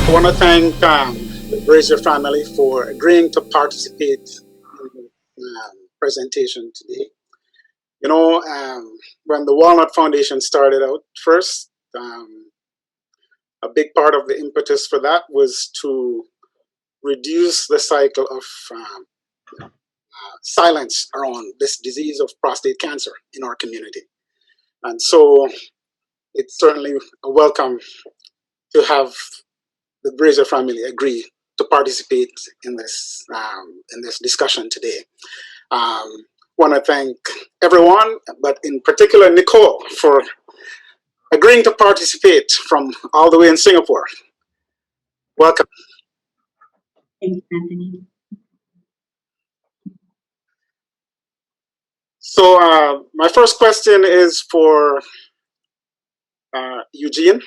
I want to thank the Brazier family for agreeing to participate in the presentation today. You know, when the Walnut Foundation started out first, a big part of the impetus for that was to reduce the cycle of silence around this disease of prostate cancer in our community. And so it's certainly a welcome to have the Brazier family agree to participate in this discussion today. Want to thank everyone, but in particular Nicole for agreeing to participate from all the way in Singapore. Welcome. Thanks, Anthony. So my first question is for Eugene.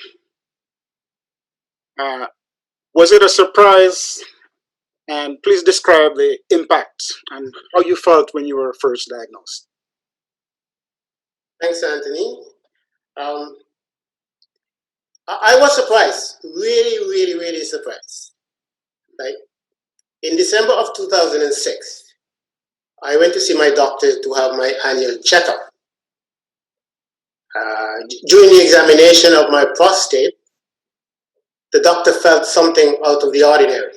Was it a surprise? And please describe the impact and how you felt when you were first diagnosed. Thanks, Anthony. I was surprised, really surprised. Like in December of 2006, I went to see my doctor to have my annual checkup. During the examination of my prostate, the doctor felt something out of the ordinary.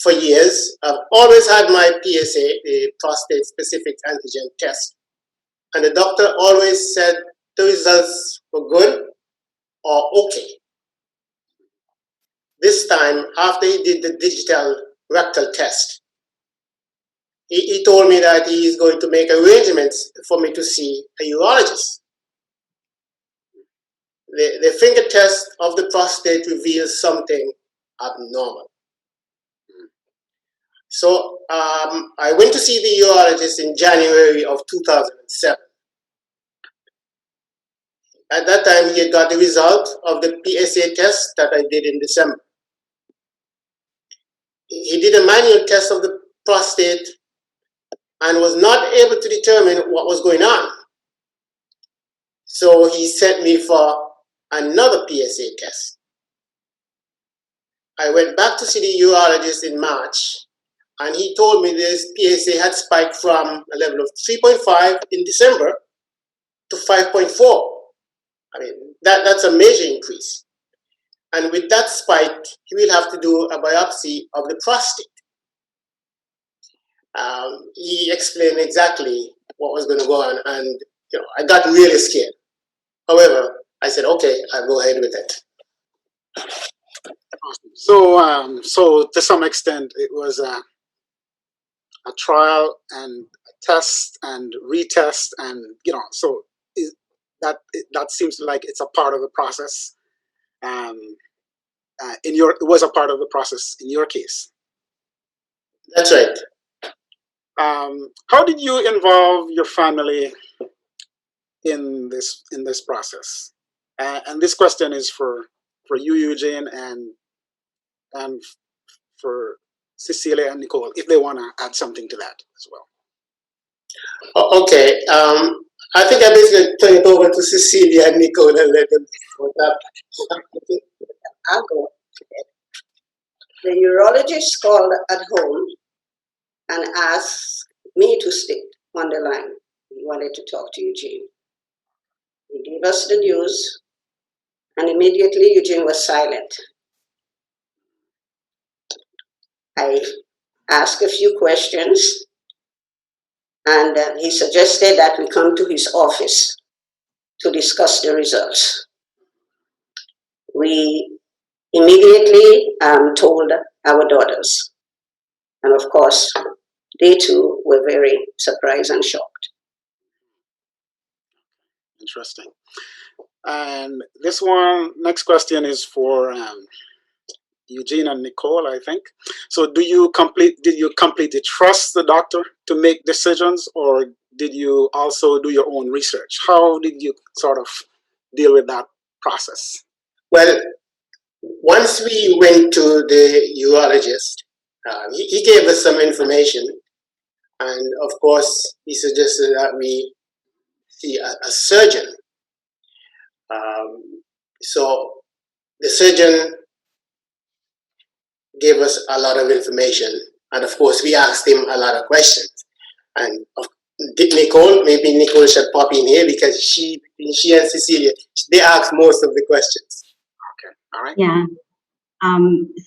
For years, I've always had my PSA, the prostate-specific antigen test, and the doctor always said the results were good or okay. This time, after he did the digital rectal test, he told me that he is going to make arrangements for me to see a urologist. The finger test of the prostate reveals something abnormal. So I went to see the urologist in January of 2007. At that time, he had got the result of the PSA test that I did in December. He did a manual test of the prostate and was not able to determine what was going on. So he sent me for another PSA test. I went back to see the urologist in March, and he told me this PSA had spiked from a level of 3.5 in December to 5.4. I mean, that's a major increase. And with that spike, he will have to do a biopsy of the prostate. He explained exactly what was going to go on, and I got really scared. However, I said, okay, I'll go ahead with it. So, so to some extent, it was a trial and a test and retest, and so that seems like it's a part of the process. It was a part of the process in your case. That's right. How did you involve your family in this process? And this question is for you, Eugene, and for Cecilia and Nicole, if they want to add something to that as well. Okay. I think I basically turn it over to Cecilia and Nicole and let them go up. I'll go. The urologist called at home and asked me to stick on the line. He wanted to talk to Eugene. He gave us the news, and immediately Eugene was silent. I asked a few questions, and he suggested that we come to his office to discuss the results. We immediately told our daughters, and of course, they too were very surprised and shocked. Interesting. And this next question is for Eugene and Nicole, I think. So did you completely trust the doctor to make decisions, or did you also do your own research? How did you sort of deal with that process? Well, once we went to the urologist, he gave us some information, and of course, he suggested that we see a surgeon. So the surgeon gave us a lot of information, and of course we asked him a lot of questions. And Nicole, maybe Nicole should pop in here because she and Cecilia, they asked most of the questions. Okay, all right. Yeah.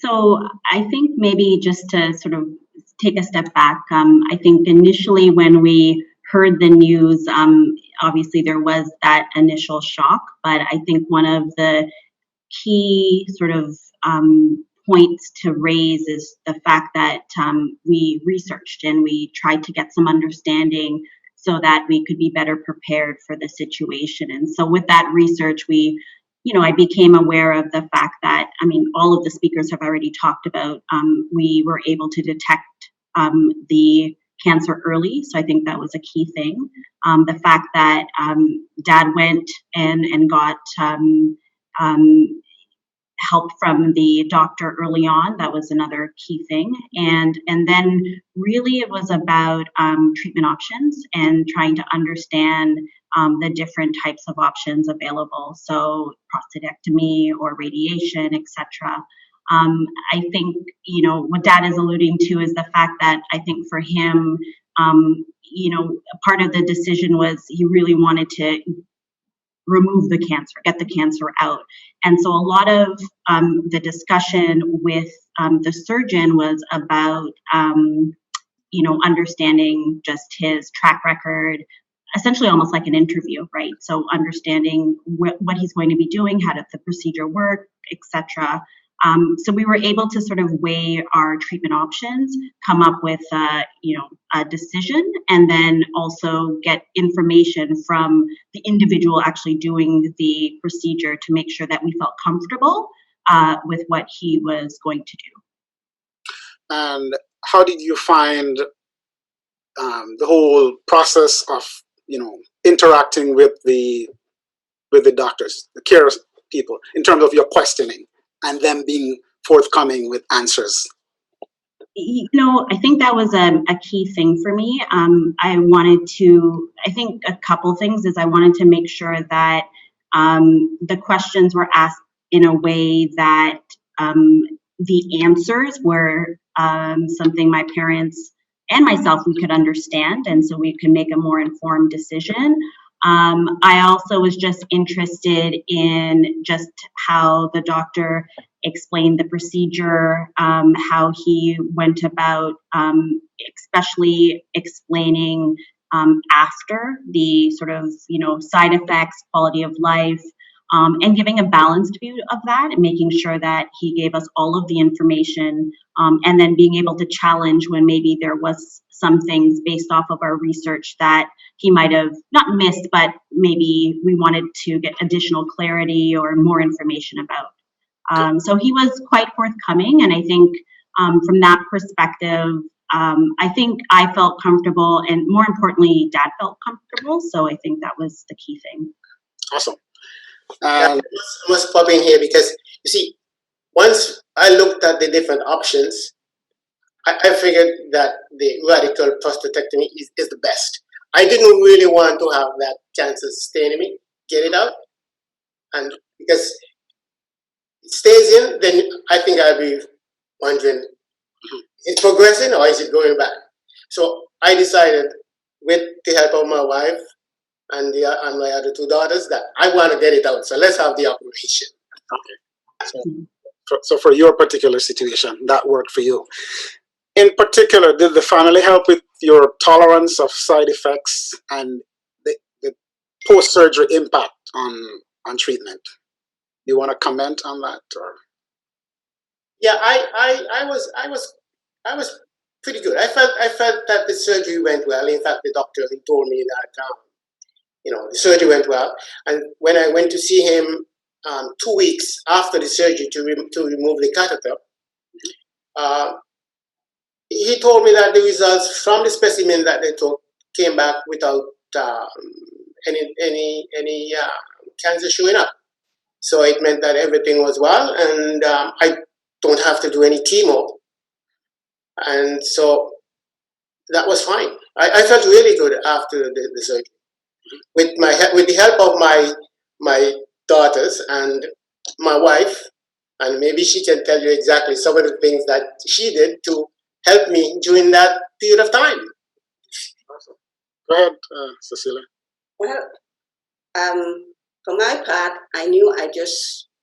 So I think maybe just to sort of take a step back, I think initially when we heard the news, obviously there was that initial shock, but I think one of the key sort of points to raise is the fact that we researched and we tried to get some understanding so that we could be better prepared for the situation. And so with that research, I became aware of the fact that, all of the speakers have already talked about, we were able to detect the cancer early. So I think that was a key thing. The fact that Dad went and got help from the doctor early on, that was another key thing. And then really it was about treatment options and trying to understand the different types of options available. So prostatectomy or radiation, etc. I think, what Dad is alluding to is the fact that I think for him, part of the decision was he really wanted to remove the cancer, get the cancer out. And so a lot of the discussion with the surgeon was about, understanding just his track record, essentially almost like an interview, right? So understanding what he's going to be doing, how does the procedure work, etc. So we were able to sort of weigh our treatment options, come up with a decision, and then also get information from the individual actually doing the procedure to make sure that we felt comfortable with what he was going to do. And how did you find the whole process of interacting with the doctors, the care people, in terms of your questioning and them being forthcoming with answers? I think that was a key thing for me. I think a couple things is I wanted to make sure that the questions were asked in a way that the answers were something my parents and myself, we could understand, and so we could make a more informed decision. I also was just interested in just how the doctor explained the procedure, how he went about, especially explaining after the sort of, side effects, quality of life, and giving a balanced view of that and making sure that he gave us all of the information, and then being able to challenge when maybe there was some things based off of our research that he might have not missed, but maybe we wanted to get additional clarity or more information about. So he was quite forthcoming, and I think from that perspective, I think I felt comfortable, and more importantly, Dad felt comfortable. So I think that was the key thing. Awesome. I must pop in here because you see, once I looked at the different options, I figured that the radical prostatectomy is the best. I didn't really want to have that cancer stay in me, get it out, and because it stays in, then I think I'll be wondering, is it progressing or is it going back? So I decided, with the help of my wife and my other two daughters, that I want to get it out. So let's have the operation. Okay. So for your particular situation, that worked for you. In particular, did the family help with your tolerance of side effects and the post-surgery impact on treatment? Do you want to comment on that, or? Yeah, I was pretty good. I felt that the surgery went well. In fact, the doctor, he told me that the surgery went well. And when I went to see him 2 weeks after the surgery to remove the catheter, he told me that the results from the specimen that they took came back without any cancer showing up. So it meant that everything was well, and I don't have to do any chemo. And so that was fine. I felt really good after the surgery. With the help of my daughters and my wife, and maybe she can tell you exactly some of the things that she did to help me during that period of time. Awesome. Go ahead, Cecilia. Well, for my part, I knew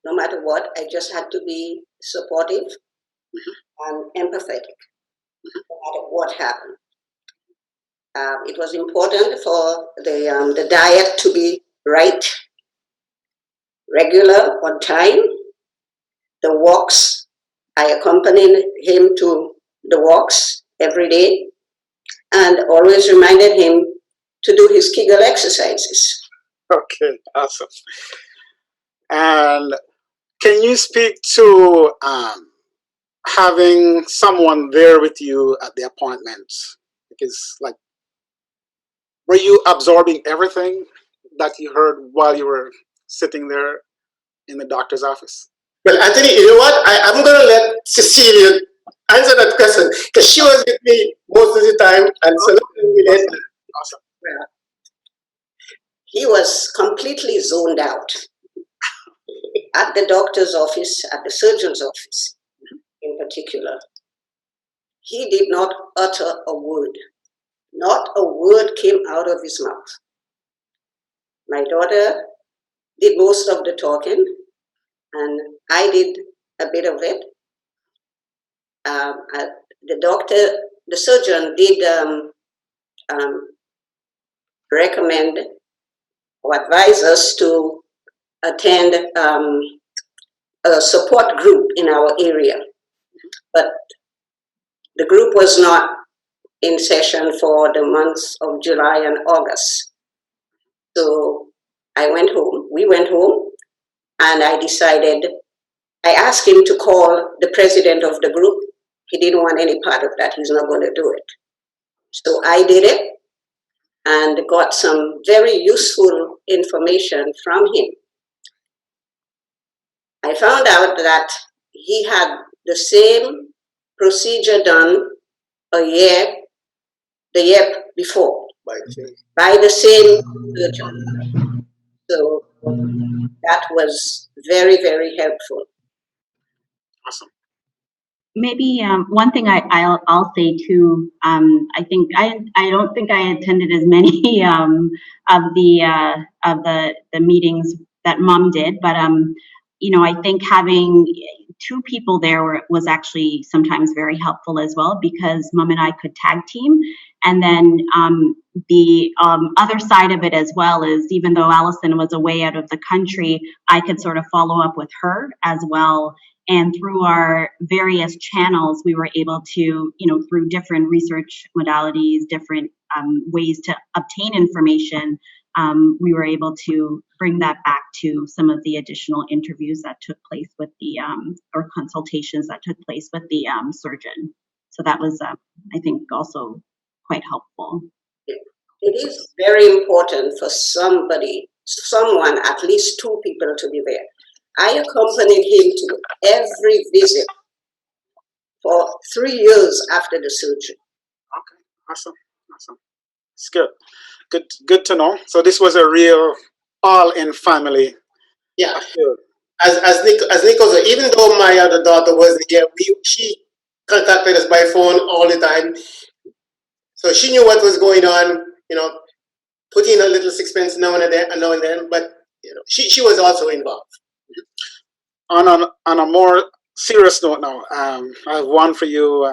no matter what, I just had to be supportive and empathetic, no matter what happened. It was important for the diet to be right, regular, on time. The walks, I accompanied him to the walks every day and always reminded him to do his Kegel exercises. Okay, awesome. And can you speak to having someone there with you at the appointment? Because, like, were you absorbing everything that you heard while you were sitting there in the doctor's office? Well, Anthony, you know what? I'm going to let Cecilia answer that question because she was with me most of the time, and so Awesome. Yeah. He was completely zoned out at the doctor's office, at the surgeon's office in particular. He did not utter a word. Not a word came out of his mouth. My daughter did most of the talking, and I did a bit of it. The surgeon did recommend or advise us to attend a support group in our area. But the group was not in session for the months of July and August. So we went home, and I asked him to call the president of the group. He didn't want any part of that. He's not going to do it. So I did it and got some very useful information from him. I found out that he had the same procedure done the year before by the same surgeon. So that was very, very helpful. Awesome. Maybe one thing I'll say too. I think I don't think I attended as many of the meetings that Mom did, but I think having two people there was actually sometimes very helpful as well, because Mom and I could tag team. And then the other side of it as well is, even though Allison was away out of the country, I could sort of follow up with her as well. And through our various channels, we were able to, through different research modalities, different ways to obtain information, we were able to bring that back to some of the additional interviews that took place with the, or consultations that took place with the surgeon. So that was, I think, also quite helpful. It is very important for someone, at least two people to be there. I accompanied him to every visit for 3 years after the surgery. Okay, awesome. It's good to know. So this was a real all-in family. Yeah. As Nico said, even though my other daughter wasn't here, she contacted us by phone all the time. So she knew what was going on, put in a little sixpence now and then, but she was also involved. On a more serious note now, I have one for you,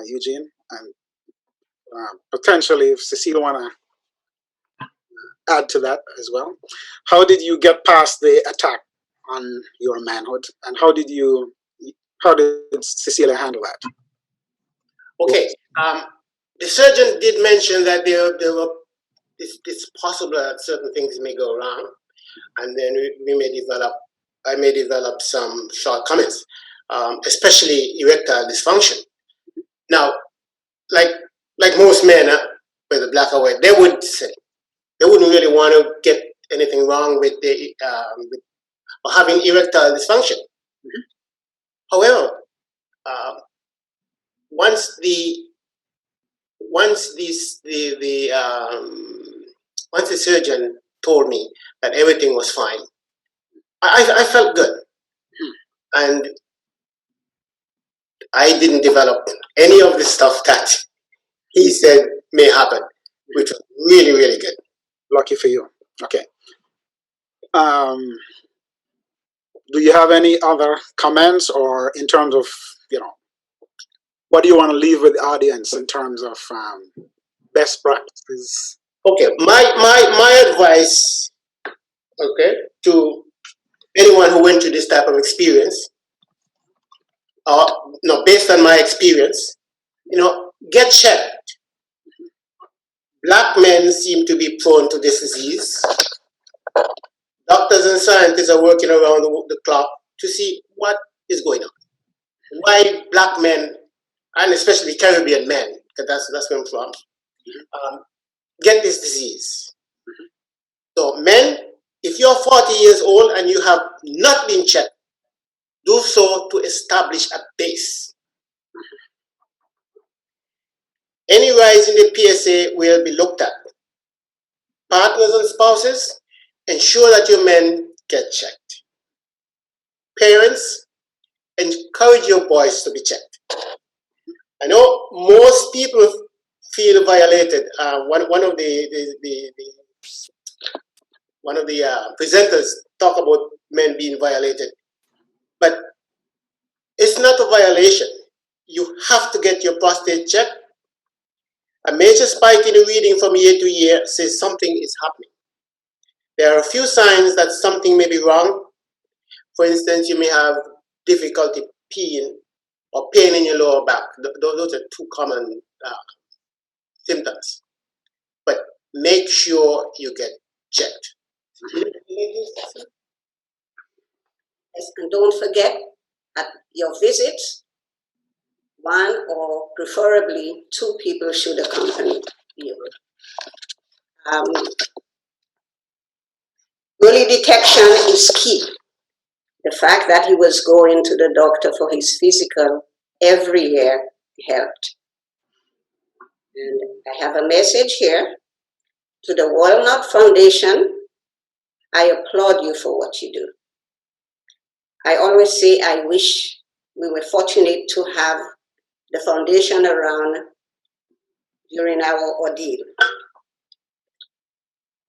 Eugene, and potentially if Cecilia want to add to that as well. How did you get past the attack on your manhood, and how did Cecilia handle that? Okay, the surgeon did mention that it's possible that certain things may go wrong, and then I may develop some shortcomings, especially erectile dysfunction. Now, like most men, whether black or white, they wouldn't really want to get anything wrong with having erectile dysfunction. Mm-hmm. However, once the surgeon told me that everything was fine, I felt good. and I didn't develop any of the stuff that he said may happen, which was really, really good. Lucky for you. Okay. Do you have any other comments, or in terms of, what do you want to leave with the audience in terms of best practices? Okay, my advice, okay, to anyone who went through this type of experience, based on my experience, get checked. Black men seem to be prone to this disease. Doctors and scientists are working around the clock to see what is going on. Why black men, and especially Caribbean men, because that's where I'm from, get this disease. So men, if you're 40 years old and you have not been checked, do so to establish a base. Any rise in the PSA will be looked at. Partners and spouses, ensure that your men get checked. Parents, encourage your boys to be checked. I know most people feel violated. One of the presenters talk about men being violated, but it's not a violation. You have to get your prostate checked. A major spike in the reading from year to year says something is happening. There are a few signs that something may be wrong. For instance, you may have difficulty peeing or pain in your lower back. Those are two common symptoms. But make sure you get checked. Yes, and don't forget, at your visits, one or preferably two people should accompany you. Early detection is key. The fact that he was going to the doctor for his physical every year helped. And I have a message here to the Walnut Foundation. I applaud you for what you do. I always say I wish we were fortunate to have the foundation around during our ordeal.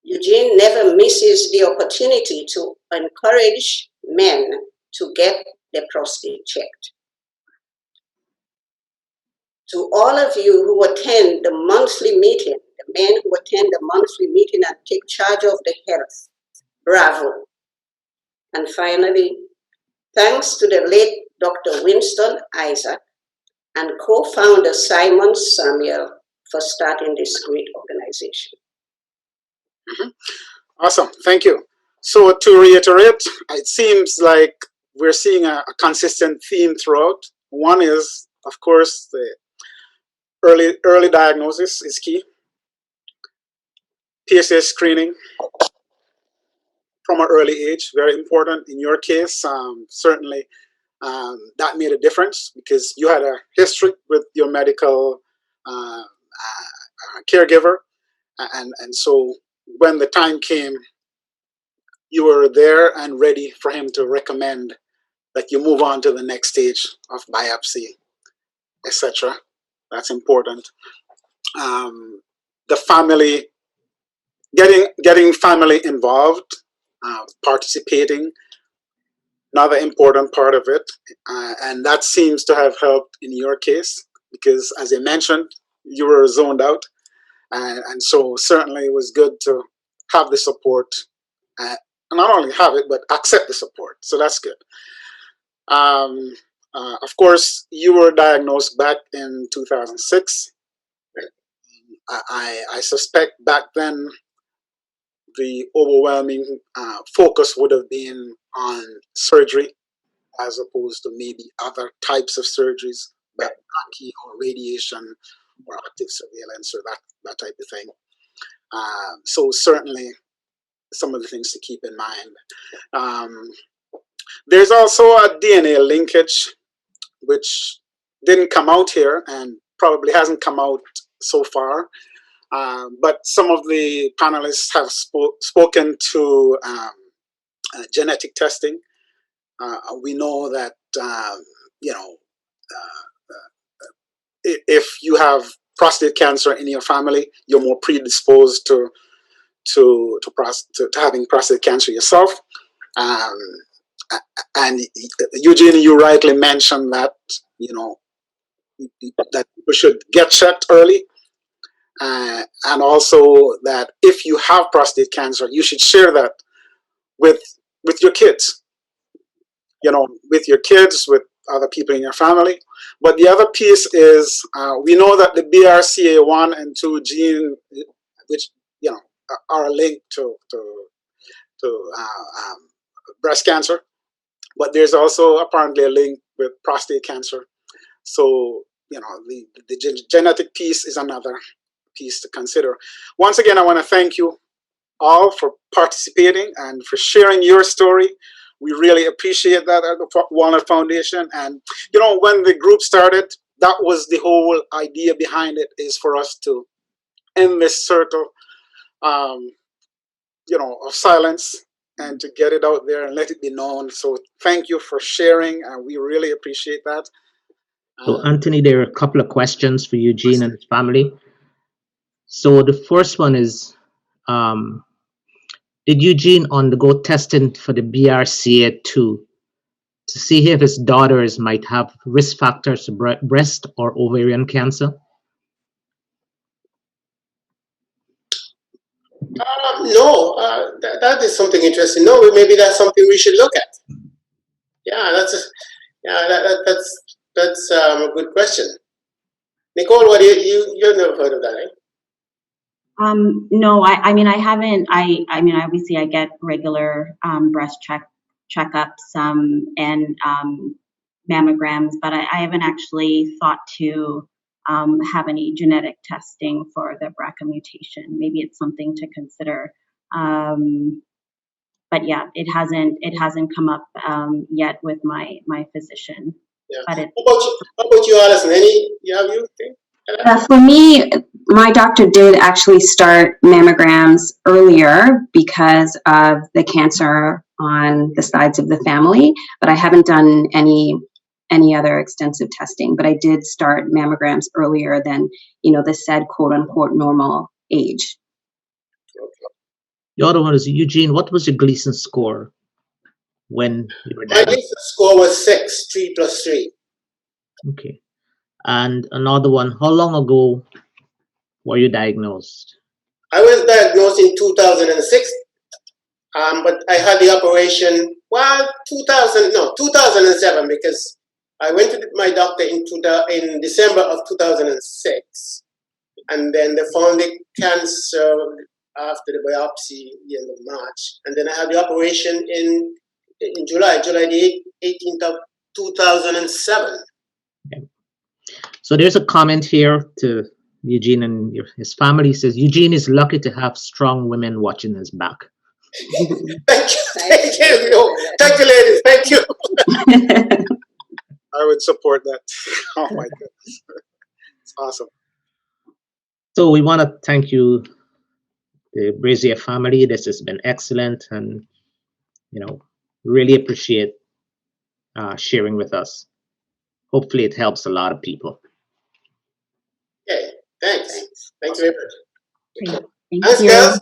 Eugene never misses the opportunity to encourage men to get their prostate checked. To all of you who attend the monthly meeting, the men who attend the monthly meeting and take charge of the health, bravo. And finally, thanks to the late Dr. Winston Isaac and co-founder Simon Samuel for starting this great organization. Awesome, thank you. So to reiterate, it seems like we're seeing a consistent theme throughout. One is, of course, the early diagnosis is key. PSA screening from an early age, very important. In your case, certainly that made a difference because you had a history with your medical caregiver, and so when the time came, you were there and ready for him to recommend that you move on to the next stage of biopsy, etc. That's important. The family, getting family involved, participating, another important part of it, and that seems to have helped in your case because, as I mentioned, you were zoned out, and so certainly it was good to have the support, not only have it but accept the support. So that's good. Of course, you were diagnosed back in 2006. I suspect back then the overwhelming focus would have been on surgery as opposed to maybe other types of surgeries, like brachy or radiation or active surveillance or that type of thing. So certainly some of the things to keep in mind. There's also a DNA linkage, which didn't come out here and probably hasn't come out so far. But some of the panelists have spoken to genetic testing We know that if you have prostate cancer in your family, you're more predisposed to having prostate cancer yourself. And Eugene, you rightly mentioned that that people should get checked early, and also that if you have prostate cancer, you should share that with your kids. With your kids, with other people in your family. But the other piece is we know that the BRCA1 and 2 gene, which are linked to breast cancer, but there's also apparently a link with prostate cancer. So the genetic piece is another piece to consider. Once again, I want to thank you all for participating and for sharing your story. We really appreciate that at the Walnut Foundation. And when the group started, that was the whole idea behind it, is for us to end this circle of silence and to get it out there and let it be known. So thank you for sharing, and we really appreciate that. So Anthony, there are a couple of questions for Eugene and his family. So the first one is, did Eugene undergo testing for the BRCA2 to see if his daughters might have risk factors to breast or ovarian cancer? No, that is something interesting. No, maybe that's something we should look at. Yeah, that's a good question. Nicole, what you've never heard of that, eh? No, I mean, I haven't. I mean, obviously, I get regular breast checkups and mammograms, but I haven't actually thought to have any genetic testing for the BRCA mutation. Maybe it's something to consider. But yeah, it hasn't come up yet with my physician. Yeah. But how about you, Alison? You think? For me, my doctor did actually start mammograms earlier because of the cancer on the sides of the family, but I haven't done any other extensive testing. But I did start mammograms earlier than the said quote unquote normal age. The other one is, Eugene, what was your Gleason score when you were diagnosed? My Gleason score was 6, 3 + 3. Okay. And another one, how long ago were you diagnosed? I was diagnosed in 2006, but I had the operation, 2007, because I went to my doctor in December of 2006, and then they found the cancer after the biopsy the end of March, and then I had the operation in July the 18th of 2007. Okay. So there's a comment here to Eugene and his family. It says, Eugene is lucky to have strong women watching his back. Thank you, ladies. Thank you. I would support that. Oh my goodness, it's awesome. So we want to thank you, the Brazier family. This has been excellent, and really appreciate sharing with us. Hopefully it helps a lot of people. Okay, thanks. Thanks very much. Great. Thanks, you. guys.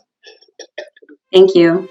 Thank you.